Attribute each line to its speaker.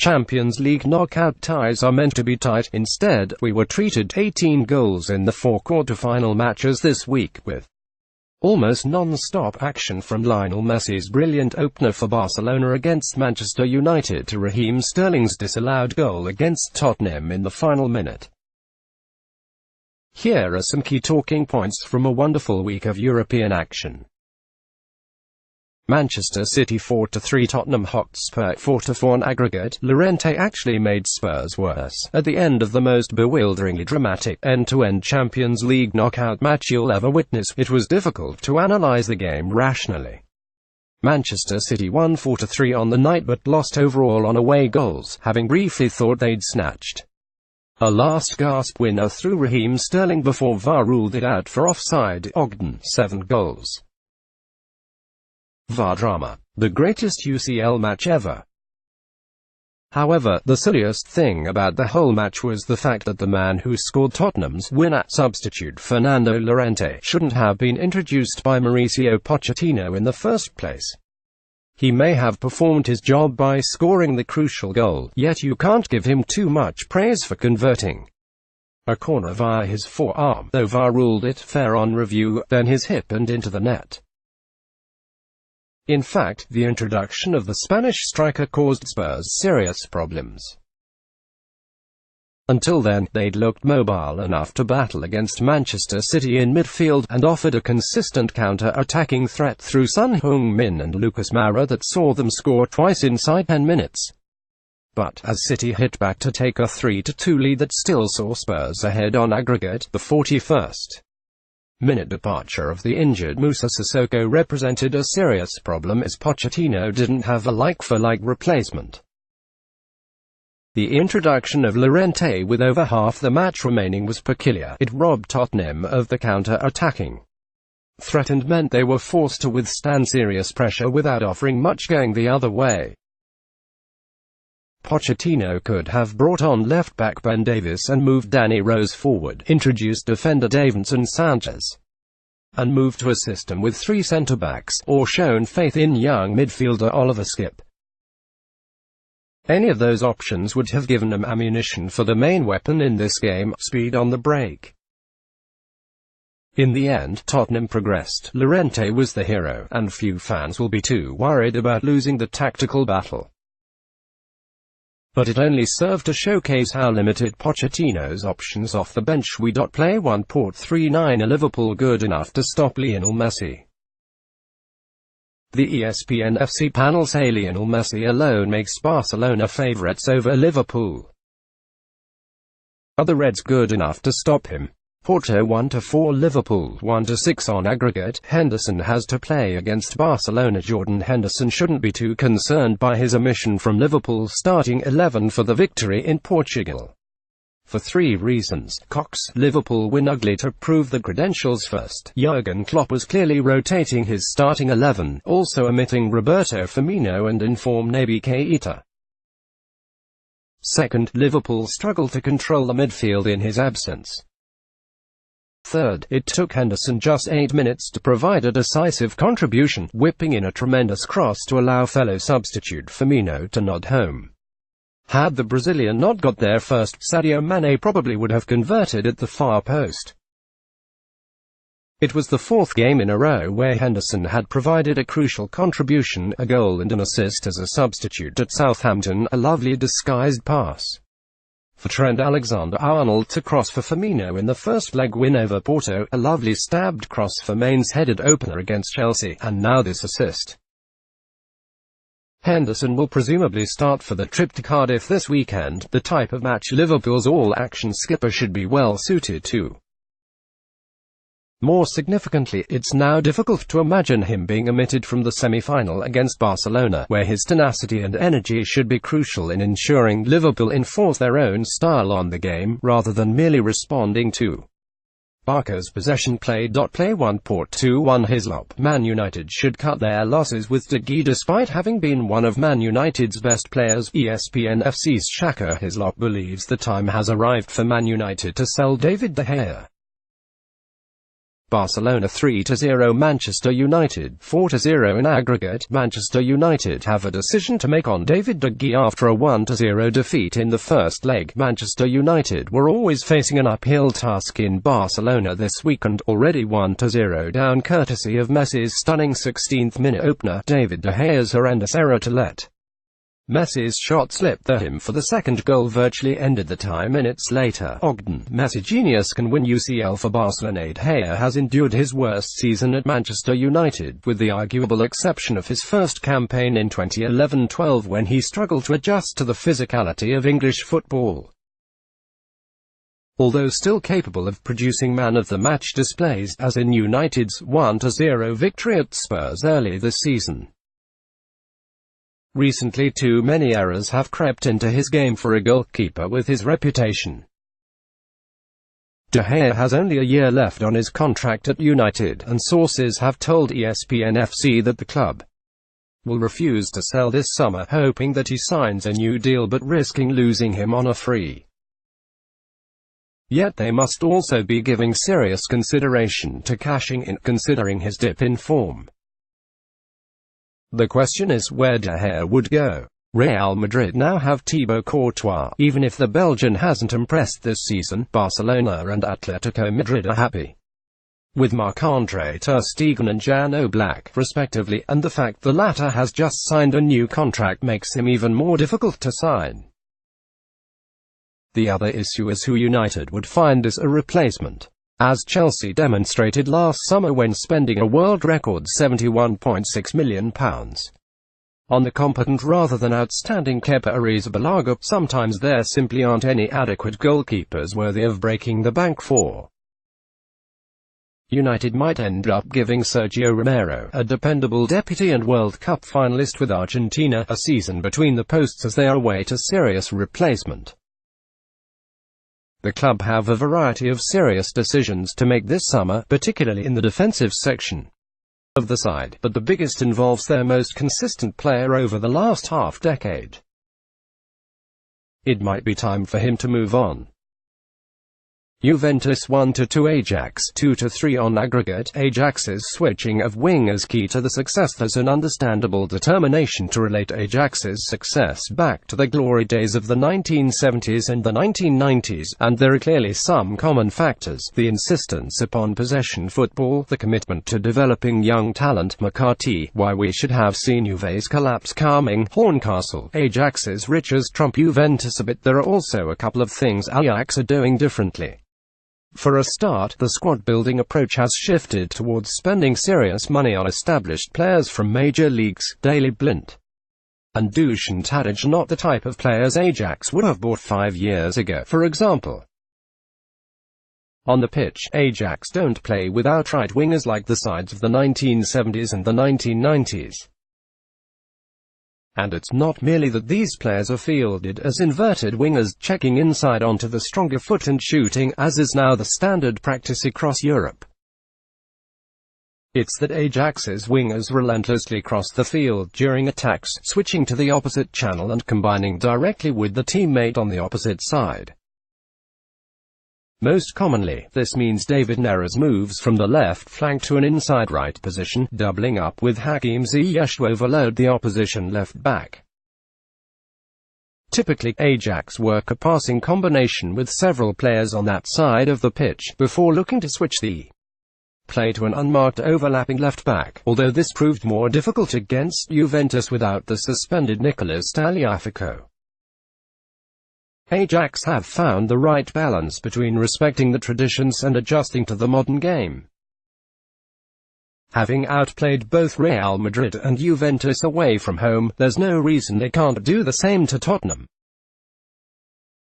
Speaker 1: Champions League knockout ties are meant to be tight. Instead, we were treated 18 goals in the 4 quarter-final matches this week, with almost non-stop action from Lionel Messi's brilliant opener for Barcelona against Manchester United to Raheem Sterling's disallowed goal against Tottenham in the final minute. Here are some key talking points from a wonderful week of European action. Manchester City 4-3 Tottenham Hotspur 4-4 on aggregate. Llorente actually made Spurs worse. At the end of the most bewilderingly dramatic end-to-end Champions League knockout match you'll ever witness, it was difficult to analyze the game rationally. Manchester City won 4-3 on the night but lost overall on away goals, having briefly thought they'd snatched a last-gasp winner through Raheem Sterling before VAR ruled it out for offside. Ogden, 7 goals. VAR drama. The greatest UCL match ever. However, the silliest thing about the whole match was the fact that the man who scored Tottenham's winner, substitute Fernando Llorente, shouldn't have been introduced by Mauricio Pochettino in the first place. He may have performed his job by scoring the crucial goal, yet you can't give him too much praise for converting a corner via his forearm, though VAR ruled it fair on review, then his hip and into the net. In fact, the introduction of the Spanish striker caused Spurs serious problems. Until then, they'd looked mobile enough to battle against Manchester City in midfield, and offered a consistent counter-attacking threat through Son Heung-min and Lucas Moura that saw them score twice inside 10 minutes. But, as City hit back to take a 3-2 lead that still saw Spurs ahead on aggregate, the 41st minute departure of the injured Moussa Sissoko represented a serious problem as Pochettino didn't have a like-for-like replacement. The introduction of Llorente with over half the match remaining was peculiar. It robbed Tottenham of the counter-attacking threat and meant they were forced to withstand serious pressure without offering much going the other way. Pochettino could have brought on left-back Ben Davies and moved Danny Rose forward, introduced defender Davinson Sanchez, and moved to a system with 3 centre-backs, or shown faith in young midfielder Oliver Skipp. Any of those options would have given them ammunition for the main weapon in this game, speed on the break. In the end, Tottenham progressed. Llorente was the hero, and few fans will be too worried about losing the tactical battle. But it only served to showcase how limited Pochettino's options off the bench we play 1.39 Liverpool good enough to stop Lionel Messi. The ESPN FC panel say Lionel Messi alone makes Barcelona favourites over Liverpool. Are the Reds good enough to stop him? Porto 1-4 Liverpool 1-6 on aggregate. Henderson has to play against Barcelona. Jordan Henderson shouldn't be too concerned by his omission from Liverpool's starting 11 for the victory in Portugal. For 3 reasons. Cox, Liverpool win ugly to prove the credentials. First, Jurgen Klopp was clearly rotating his starting 11, also omitting Roberto Firmino and informed Naby Keita. Second, Liverpool struggled to control the midfield in his absence. Third, it took Henderson just 8 minutes to provide a decisive contribution, whipping in a tremendous cross to allow fellow substitute Firmino to nod home. Had the Brazilian not got there first, Sadio Mane probably would have converted at the far post. It was the 4th game in a row where Henderson had provided a crucial contribution, a goal and an assist as a substitute at Southampton, a lovely disguised pass for Trent Alexander-Arnold to cross for Firmino in the first leg win over Porto, a lovely stabbed cross for Mane's headed opener against Chelsea, and now this assist. Henderson will presumably start for the trip to Cardiff this weekend, the type of match Liverpool's all-action skipper should be well suited to. More significantly, it's now difficult to imagine him being omitted from the semi-final against Barcelona, where his tenacity and energy should be crucial in ensuring Liverpool enforce their own style on the game, rather than merely responding to Barca's possession play. Play 1.21 Hislop. Man United should cut their losses with De Gea despite having been one of Man United's best players. ESPN FC's Shaka Hislop believes the time has arrived for Man United to sell David De Gea. Barcelona 3-0 Manchester United 4-0 in aggregate. Manchester United have a decision to make on David De Gea after a 1-0 defeat in the first leg. Manchester United were always facing an uphill task in Barcelona this weekend, already 1-0 down courtesy of Messi's stunning 16th-minute opener, David De Gea's horrendous error to let Messi's shot slip there him for the second goal virtually ended the tie. Minutes later, Ogden, Messi genius can win UCL for Barcelona. De Gea has endured his worst season at Manchester United, with the arguable exception of his first campaign in 2011-12 when he struggled to adjust to the physicality of English football. Although still capable of producing man-of-the-match displays, as in United's 1-0 victory at Spurs early this season. Recently too many errors have crept into his game for a goalkeeper with his reputation. De Gea has only a year left on his contract at United, and sources have told ESPN FC that the club will refuse to sell this summer, hoping that he signs a new deal but risking losing him on a free. Yet they must also be giving serious consideration to cashing in, considering his dip in form. The question is where De Gea would go. Real Madrid now have Thibaut Courtois. Even if the Belgian hasn't impressed this season, Barcelona and Atletico Madrid are happy with Marc-Andre ter Stegen and Jan Oblak, respectively, and the fact the latter has just signed a new contract makes him even more difficult to sign. The other issue is who United would find as a replacement, as Chelsea demonstrated last summer when spending a world record £71.6 million on the competent rather than outstanding Kepa Arrizabalaga. Sometimes there simply aren't any adequate goalkeepers worthy of breaking the bank for. United might end up giving Sergio Romero, a dependable deputy and World Cup finalist with Argentina, a season between the posts as they await a serious replacement. The club have a variety of serious decisions to make this summer, particularly in the defensive section of the side, but the biggest involves their most consistent player over the last half-decade. It might be time for him to move on. Juventus 1-2 Ajax 2-3 on aggregate. Ajax's switching of wingers key to the success. There's an understandable determination to relate Ajax's success back to the glory days of the 1970s and the 1990s, and there are clearly some common factors: the insistence upon possession football, the commitment to developing young talent, McCarthy, why we should have seen Juve's collapse coming, Horncastle, Ajax's riches trump Juventus a bit. There are also a couple of things Ajax are doing differently. For a start, the squad-building approach has shifted towards spending serious money on established players from major leagues. Daley Blind and Dusan Tadic are not the type of players Ajax would have bought 5 years ago, for example. On the pitch, Ajax don't play with outright wingers like the sides of the 1970s and the 1990s. And it's not merely that these players are fielded as inverted wingers, checking inside onto the stronger foot and shooting, as is now the standard practice across Europe. It's that Ajax's wingers relentlessly cross the field during attacks, switching to the opposite channel and combining directly with the teammate on the opposite side. Most commonly, this means David Neres moves from the left flank to an inside right position, doubling up with Hakim Ziyech to overload the opposition left back. Typically, Ajax work a passing combination with several players on that side of the pitch, before looking to switch the play to an unmarked overlapping left back, although this proved more difficult against Juventus without the suspended Nicolas Tagliafico. Ajax have found the right balance between respecting the traditions and adjusting to the modern game. Having outplayed both Real Madrid and Juventus away from home, there's no reason they can't do the same to Tottenham.